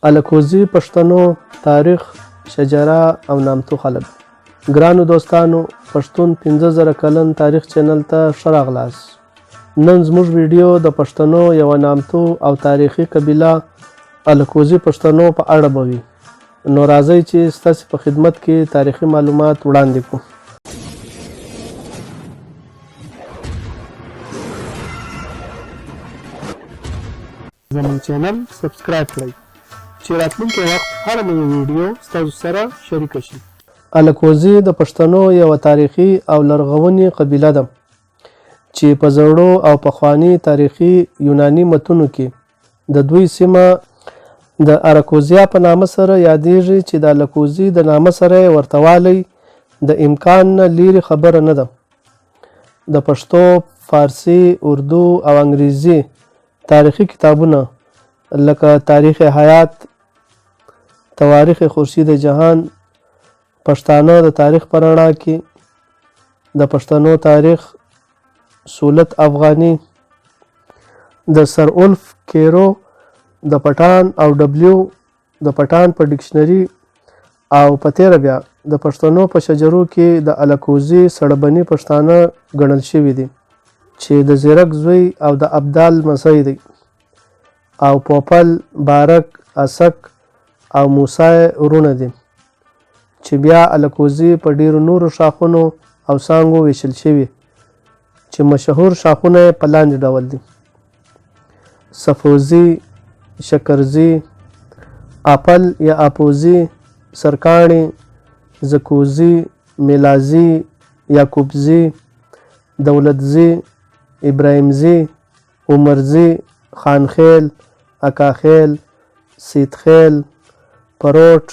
الکوزي پښتنو تاریخ شجره او نامتو خلک ګرانو دوستانو پښتون 15000 کلن تاریخ چینل ته ښه راغلاست. نن زموږ ویډیو د پښتنو یو نامتو او تاریخي قبیله الکوزي پښتنو په اړه به وي. نو راځئ چې ستاسو په خدمت کې تاریخي معلومات وړاندې کړو. زموږ چینل سبسکرایب کړئ چې راتلونکي وخت هر نوې ویډیو ستاسو سره شریک شي. الکوزي د پښتنو یو تاریخي او لرغونې قبیله ده چې په زړو او پخواني تاریخي یوناني متونو کې د دوی سیمه د اراکوزیا په نامه سره یادېږي چې د الکوزي د نامه سره ورتوالی د امکان نه لیرې خبره نه ده. د پښتو، فارسی، اردو او انګریزي تاریخي کتابونه لکه تاریخ حیات، تواریخ خورشید جهان، پښتانه د تاریخ په رڼا کې، د پښتنو تاریخ، سولت افغاني، د سر اولف کیرو د پټان او ډبلیو د پټان په ډکشنري او په تیره بیا د پښتنو په شجرو کې د الکوزي سړبني پښتانه ګڼل شوي دي چې د زیرک زوی او د ابدال مسۍ دی او پوپل، بارک، اسک او موسی ورونه دي چې بیا الکوزي په ډیرو نورو شاخونو او څانګو ویشل شوي چې مشهور شاخونه په لاندې ډول دي: صفوزي، شکرزي، اپل یا اپوزي، سرکاڼي، زکوزي، میلازي، یعقوبزي، دولتزي، ابراهیمزي، عمرزي، خانخیل، اکاخیل، سیدخیل، پروټ،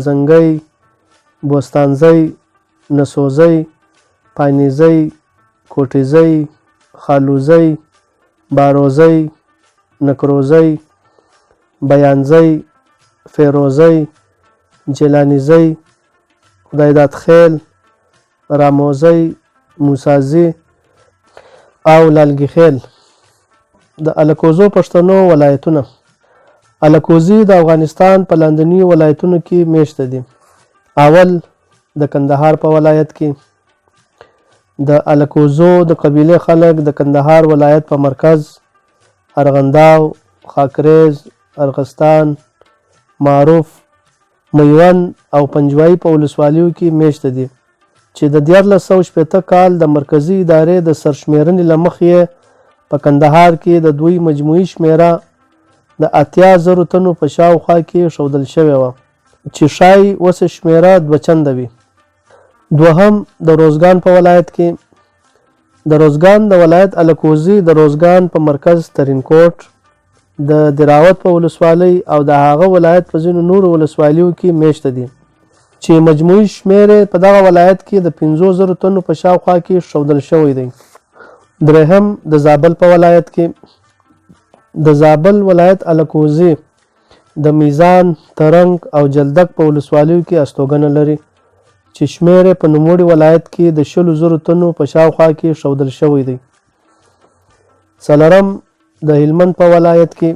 زنګي، بوستانزي، نسوزي، پانیزي، کوټیزي، خالوزي، باروزي، نکروزي، بیانزي، فیروزي، جیلانیزي، خدایداد خیل، راموزي، موسازي او لالګي خیل. د الکوزو پښتنو ولایتونه الکوزي د افغانستان په لاندني ولایتونو کې میشته دي. اول د کندهار په ولایت کې د الکوزو د قبیله خلک د کندهار ولایت په مرکز ارغنداو، خاکریز، ارغستان، معروف، میوند او پنجوایي په ولسوالیو کې میشته دي چې د 1460 کال د مرکزی ادارې د سرشمیرنې له مخې په کندهار کې د دوی مجموعي شمیره د 80,000 تنو په شاوخوا کې ښودل شوې وه چې ښایي اوس شمیره 2 چنده وي. دوهم د روزګان په ولایت کې د روزګان د ولایت الکوزي د روزګان په مرکز ترینکوټ، د دراوت په ولسوالۍ او د هغه ولایت په ځینو نورو ولسوالیو کې میشته دي چې مجموعي شمیره په دغه ولایت کې د 50,000 تنو په شاوخوا کې ښودل شوی دی. درهم د زابل په ولایت کې د زابل ولایت الکوزي د میزان، ترنګ او جلدک په ولسوالیو کې استوګنه لري چې شمیره په نوموړي ولایت کې د 100,000 تنو په شاوخوا کې ښودل شوی دی. څلورم د هلمند په ولایت کې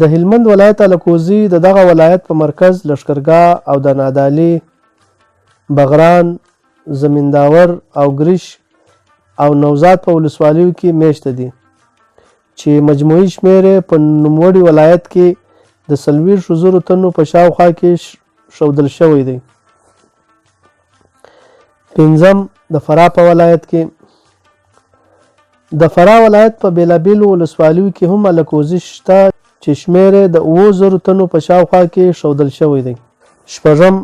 د هلمند ولایت الکوزي د دغه ولایت په مرکز لشکرګاه او د نادعلي، بغران، زمینداور او ګریش او نوزاد په ولسوالیو کې میشته دي چې مجموعي شمیره په نوموړي ولایت کې د 40,000 تنو په شاوخوا کې ښودل شوی دی. پنځم د فراه په ولایت کې د فراه ولایت په بیلابیلو ولسوالیو کې هم الکوزي شته چې شمیره د 7,000 تنو په شاوخوا کې ښودل شوی دی. شپږم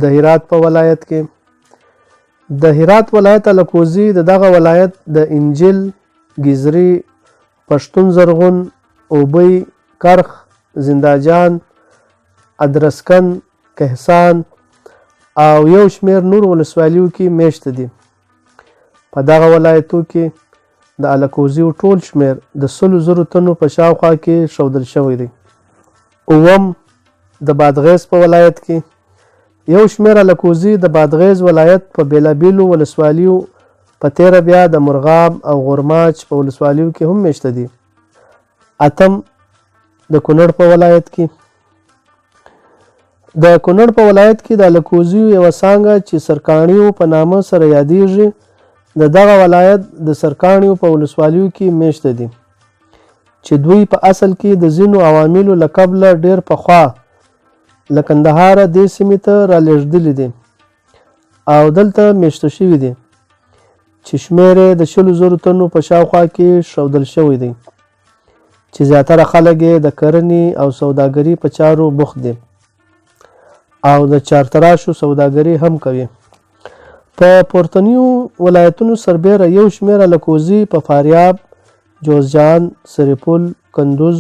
د هرات په ولایت کې د هرات ولایت الکوزي د دغه ولایت د انجیل، ګیزري، پښتون زرغون، اوبۍ، کرخ، زنداجان، ادرسکن، کهسان او یو شمیر نور ولسوالیو کې میشته دي. په دغه ولایتو کې د الکوزي ټول شمیر د 100,000 تنو په شاوخوا کې ښودل شوی دی. اووم د بادغیس په ولایت کې یو شمیر الکوزي د بادغیس ولایت په بیلابیلو ولسوالیو په تیره بیا د مرغاب او غورماچ په ولسوالیو کې هم میشته دي. اتم د کونړ په ولایت کې. د کونړ په ولایت کې د الکوزي یوه څانګه چې سرکاڼیو په نامه سره یادیږي د دغه ولایت د سرکاڼیو په ولسوالیو کې میشته دي چې دوی په اصل کې د ځینو عواملو له کبله ډېر پخوا له کندهاره دې سیمې ته رالېږدلي دي او دلته میشته شوي دي چې شمېر یې د 100,000 تنو په شاوخوا کې ښودل شوی دی چې زیاتره خلک یې د کرنې او سوداګرۍ په چارو بوخت دي او د چارتراشو سوداګري هم کوي. په پورتنیو ولایتونو سربیره یو شمېر الکوزي په فاریاب، جوزجان، سرپل، کندوز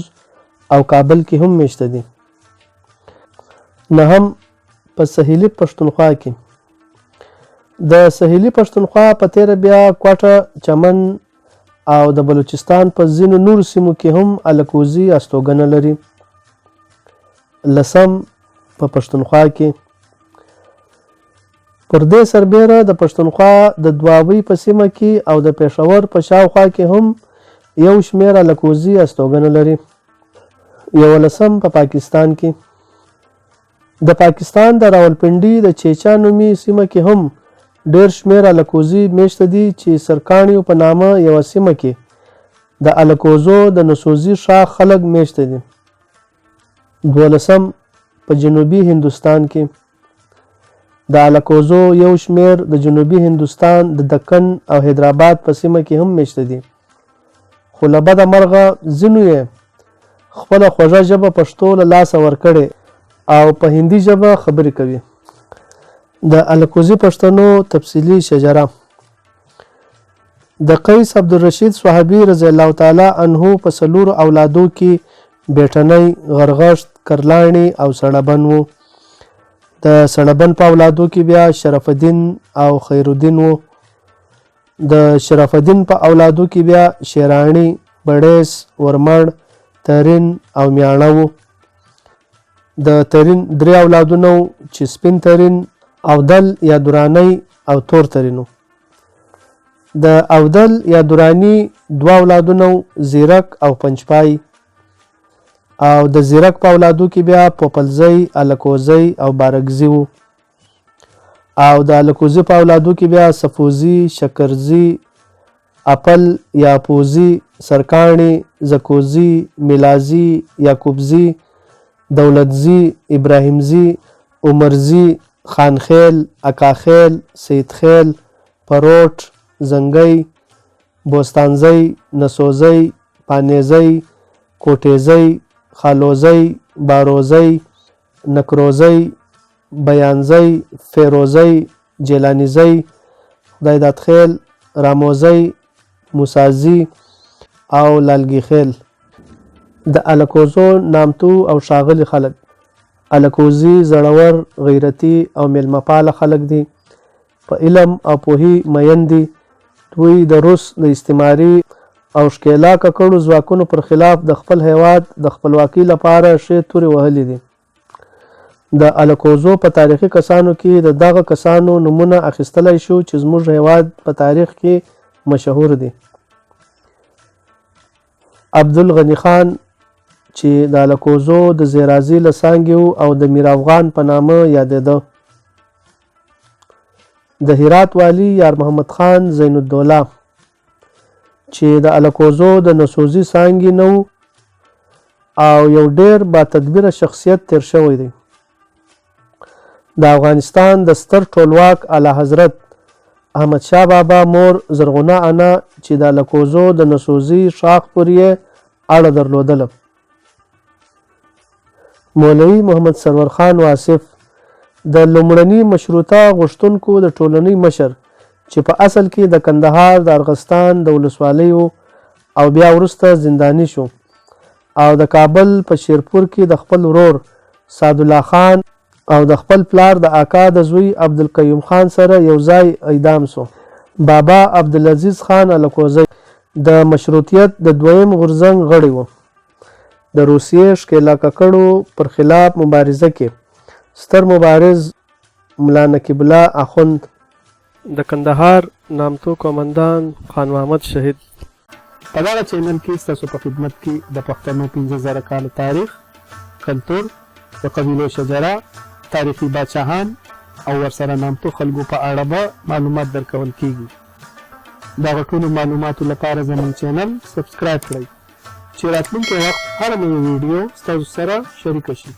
او کابل کې هم میشته دي. نهم په سهیلي پښتونخوا کې. د سهیلي پښتونخوا په تیره بیا کوټه، چمن او د بلوچستان په ځینو نورو سیمو کې هم الکوزي استوګنه لري. لسم په پښتونخوا کې. پر دې سربیره د پښتونخوا د دوابۍ په سیمه کې او د پېښور په شاوخوا کې هم یو شمېر الکوزي استوګنه لري. 11 په پاکستان کې. د پاکستان د راولپنډي د چیچا نومي سیمه کې هم ډېر شمېر الکوزي میشته دي چې سرکاڼیو په نامه یوه سیمه کې د الکوزو د نسوزي شاخ خلک میشته دي. 12 په جنوبي هندوستان کې. د الکوزو یو شمېر د جنوبي هندوستان د دکن او حیدرآباد په سیمه کې هم میشته دي خو له بده مرغه ځینو یې خپله خوږه ژبه پښتو له لاسه ورکړې او په هندي ژبه خبرې کوي. د الکوزي پښتنو تفصیلي شجره. د قیس عبدالرشید صحابي رضی الله تعالی عنه په 4 اولادو کې بیټنۍ، غرغشت، کرلاڼي او سړبن وو. د سړبن په اولادو کې بیا شرف الدین او خیر الدین وو. د شرف الدین په اولادو کې بیا شیرانی، بړیس، ورمړ، ترین او میاڼه وو. د ترین 3 اولادونه چې سپین ترین، اودل یا دورانی او تور ترینو. د اودل یا دورانی 2 اولادونه زیرک او پنجپای او د زیرک په اولادو کې بیا پوپلزی، الکوزی او بارګزی وو. او د الکوزي په اولادو کې بیا صفوزی، شکرزی، اپل یا پوزی، سرکاڼي، زکوزی، میلازی، یعقوبزی، دولتزی، ابراهیمزی، عمرزی، خانخیل، اکاخیل، سیدخیل، پروټ، زنګی، بوستانزی، نسوزی، پانیزی، کوټیزی، خالوزی، باروزی، نکروزی، بیانزی، فیروزی، جیلانیزی، خدایدادخیل، راموزی، موسازی او لالګي خیل. د الکوزو نامتو او ښاغلي خلک. الکوزي زړور، غیرتي او میلمه‌پاله خلک دي. په علم او پوهې مین دي. دوی د روس د استعماري او ښکېلا ککړو ځواکونو پر خلاف د خپل هیواد د خپلواکۍ لپاره ښې تورې وهلې دي. د الکوزو په تاریخي کسانو کې د دغه کسانو نومونه اخیستلی شو چې زموږ هیواد په تاریخ کې مشهور دي. عبدالغني خان چې د الکوزو د زیرازي له څانګې او د میر افغان په نامه یادېده. د هرات والی یار محمد خان زین الدوله چې د الکوزو د نسوزي څانګې نه او یو ډېر با تدبیره شخصیت تیر شوی دی. د افغانستان د ستر ټولواک اعلی حضرت احمد شاه بابا مور زرغونه انا چې د الکوزو د نسوزي شاخ پورې اړه درلودله. مولوي محمد سرور خان واصف د لومړني مشروطه غوښتونکو د ټولنې مشر چې په اصل کې د کندهار د ارغستان د ولسوالیو او بیا وروسته زنداني شو او د کابل په شیرپور کې د خپل ورور سعدالله خان او د خپل پلار د آقا د زوی عبدالقیوم خان سره یو ځای اعدام شو. بابا عبدالعزیز خان الکوزی د مشروطیت د 2م غورځنګ غړی و. د روسیې ښکېلا ککړو پر خلاف مبارزه کې ستر مبارز ملا نقیب الله اخوند، د کندهار نامتو قومندان خان محمد شهید، په دغه چینل کې ستاسو په خدمت کې د پښتنو 15000 کال تاریخ، کلتور، د قبیلو شجره، تاریخي باچاهان او ورسره نامتو خلکو په اړه به معلومات درکول کیږي. دغه ټولو معلوماتو لپاره زموږ چینل سبسکرایب کړئ چې راتلونکي وخت هر نوې ویډیو ستاسو سره شریکه شي.